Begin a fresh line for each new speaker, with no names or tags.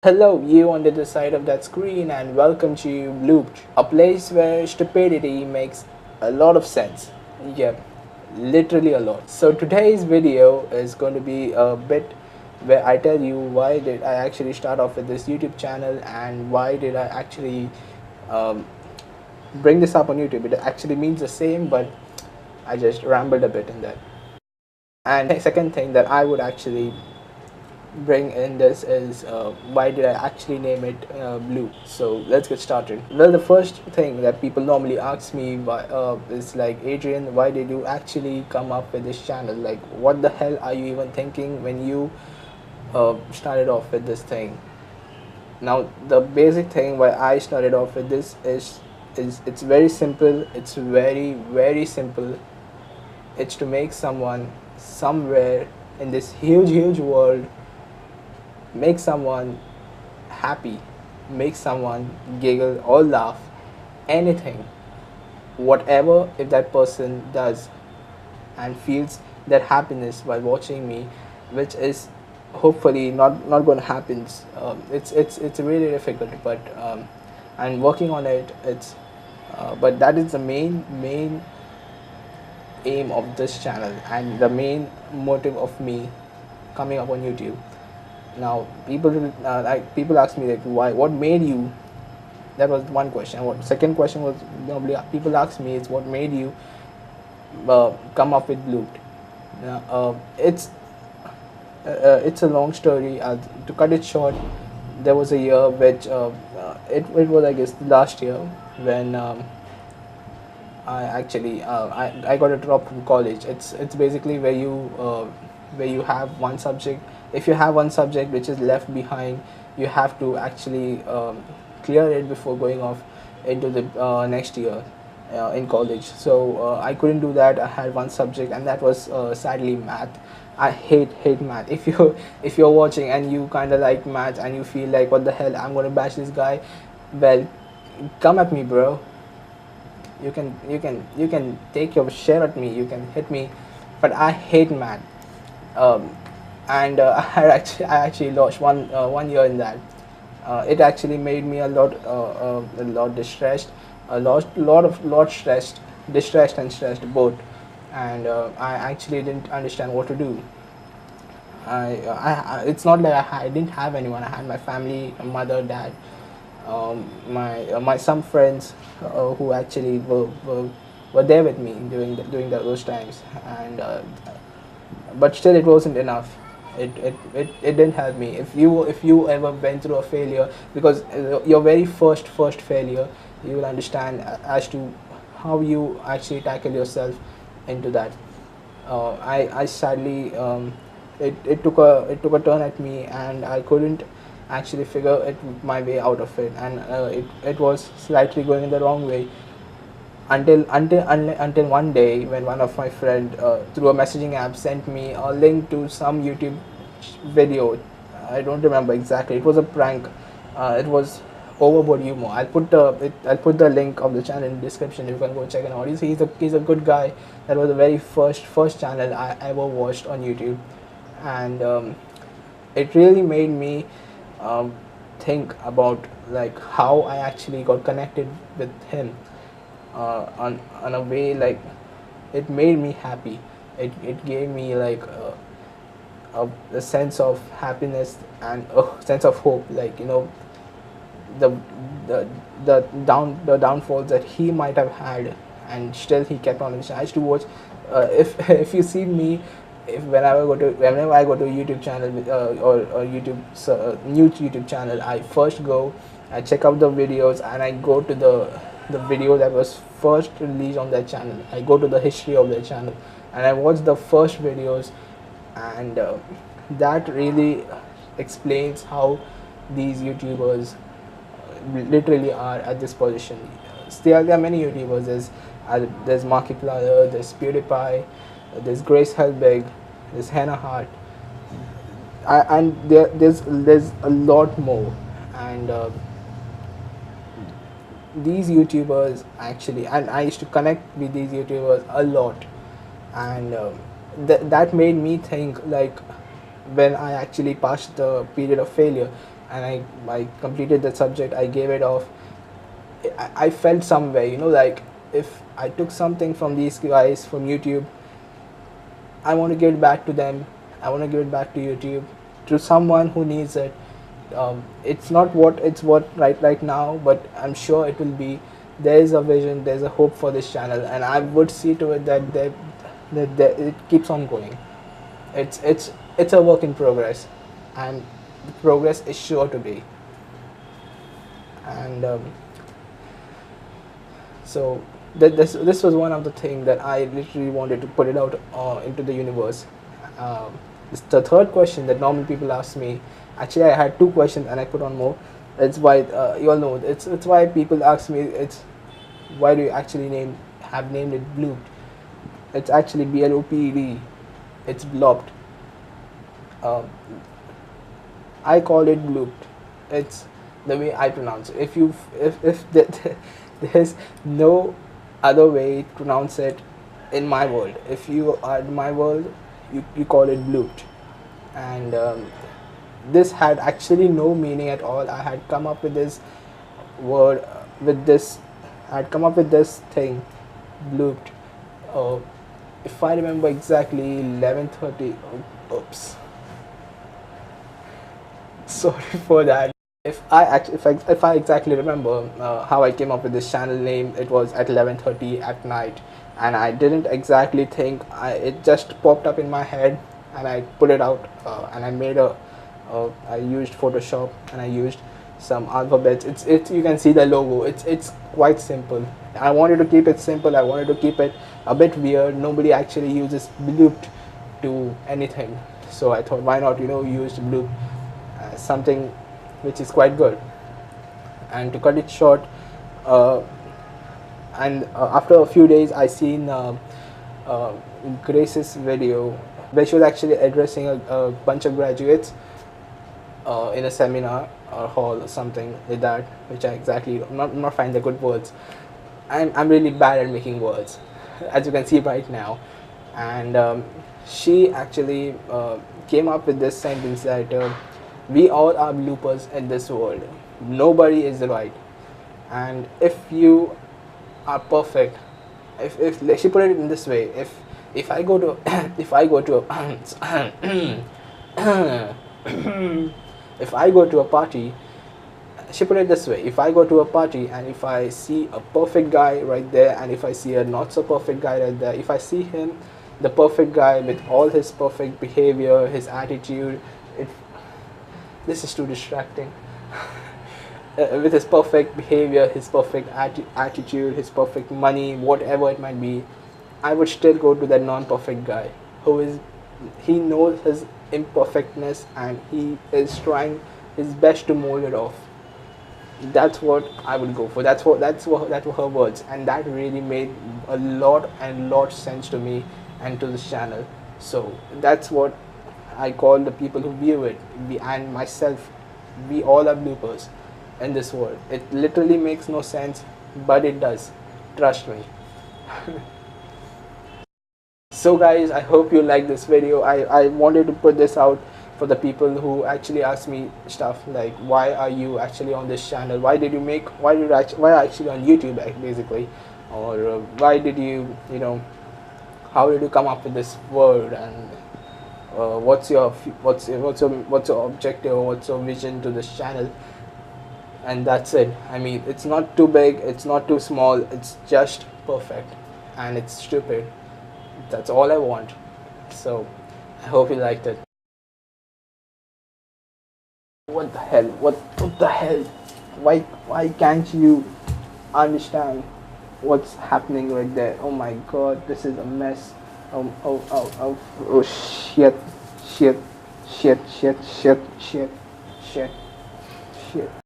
Hello, you on the other side of that screen, and welcome to Blooped, a place where stupidity makes a lot of sense. Yep, literally a lot. So today's video is going to be a bit where I tell you why did I actually start off with this YouTube channel and why did I actually um, bring this up on YouTube. It actually means the same, but I just rambled a bit in that. And second thing that I would actually bring in this is why did I actually name it Blue? So let's get started. Well, the first thing that people normally ask me is like, Adrian, why did you actually come up with this channel? Like, what the hell are you even thinking when you started off with this thing? Now, the basic thing why I started off with this is it's very simple. It's very simple. It's to make someone somewhere in this huge world, make someone happy, make someone giggle or laugh, anything, whatever, if that person does and feels that happiness while watching me, which is hopefully not going to happen. It's really difficult, but I'm working on it. It's but that is the main aim of this channel and the main motive of me coming up on YouTube. Now, people ask me like, why? What made you? That was one question. What second question was, normally people ask me is what made you come up with Blooped. Now, it's a long story. To cut it short, there was a year which it was, I guess, last year when I got a drop from college. It's basically where you have one subject. If you have one subject which is left behind, you have to actually clear it before going off into the next year in college. So I couldn't do that. I had one subject, and that was sadly math. I hate math. If you're watching and you kind of like math and you feel like, what the hell, I'm gonna bash this guy, well, come at me, bro. You can take your share at me, you can hit me, but I hate math. um, and I actually lost one year in that. It actually made me a lot distressed, a lot stressed, distressed and stressed both. And I actually didn't understand what to do. It's not like I didn't have anyone. I had my family, mother, dad, my some friends who actually were there with me during those times, and but still it wasn't enough. It didn't help me. If you ever went through a failure, because your very first failure, you will understand as to how you actually tackle yourself into that. I sadly, it took a turn at me, and I couldn't actually figure my way out of it, and it was slightly going in the wrong way until one day when one of my friend through a messaging app sent me a link to some YouTube video. I don't remember exactly. It was a prank. It was overboard humor. I'll put the link of the channel in the description. You can go check it out. He's a good guy. That was the very first channel I ever watched on YouTube, and it really made me um, think about like how I actually got connected with him on a way, like it made me happy. It gave me like a sense of happiness and a sense of hope, like the the the downfalls that he might have had, and still he kept on. I used to watch, if if you see me, if whenever I go to a YouTube channel or YouTube new YouTube channel, I first go, I check out the videos, and I go to the video that was first released on that channel. I go to the history of that channel, and I watch the first videos, and that really explains how these YouTubers literally are at this position. Still, there are many YouTubers. There's Markiplier, there's PewDiePie, there's Grace Helbig, there's Hannah Hart, and there's a lot more. And these YouTubers actually, and I used to connect with these YouTubers a lot, and that made me think, like, when I actually passed the period of failure, and I completed the subject. I gave it off. I felt some way, like if I took something from these guys from YouTube, I want to give it back to them. I want to give it back to YouTube, to someone who needs it. It's not what it's what right now, but I'm sure it will be. There is a vision, there's a hope for this channel, and I would see to it that it keeps on going. It's a work in progress, and the progress is sure to be. And so this was one of the things that I literally wanted to put it out into the universe. The third question that normal people ask me, actually I had two questions and I put on more. It's why you all know it's why people ask me, it's why do you actually have named it bloped. It's actually bloped. It's bloped. I call it bloped. It's the way I pronounce it. If there's no other way to pronounce it in my world. If you are in my world, you call it bloped. And this had actually no meaning at all. I had come up with this word, I had come up with this thing, bloped. If I remember exactly, 11:30. Oops. Sorry for that. If I exactly remember how I came up with this channel name, it was at 11:30 at night, and I didn't exactly think. It just popped up in my head, and I put it out, and I made I used Photoshop, and I used some alphabets. You can see the logo. It's quite simple. I wanted to keep it simple. I wanted to keep it a bit weird. Nobody actually uses blooped to anything, so I thought, why not use bloop, something which is quite good. And to cut it short, after a few days I seen Grace's video where she was actually addressing a bunch of graduates in a seminar or hall or something like that, which I'm not finding the good words. I'm really bad at making words, as you can see right now. And she actually came up with this sentence that we all are bloopers in this world. Nobody is right. And if you are perfect, if she put it in this way, if I go to if I go to if I go to a party, she put it this way: if I go to a party and if I see a perfect guy right there, and if I see a not so perfect guy right there, if I see him, the perfect guy with all his perfect behavior, his attitude, this is too distracting. With his perfect behavior, his perfect attitude, his perfect money, whatever it might be, I would still go to that non-perfect guy he knows his imperfectness and he is trying his best to mold it off. That's what I would go for. That were her words, and that really made a lot sense to me and to this channel. So that's what I call the people who view it, and myself. We all are bloopers in this world. It literally makes no sense, but it does. Trust me. So guys, I hope you like this video. I wanted to put this out for the people who actually ask me stuff like, why are you actually on this channel? Why are you actually on YouTube basically? Or why did you, how did you come up with this word? And what's your objective, or what's your vision to this channel? And that's it. I mean, it's not too big, it's not too small, it's just perfect, and it's stupid. That's all I want. So I hope you liked it. What the hell? What the hell? Why can't you understand what's happening right there? Oh my god, this is a mess. Oh shit.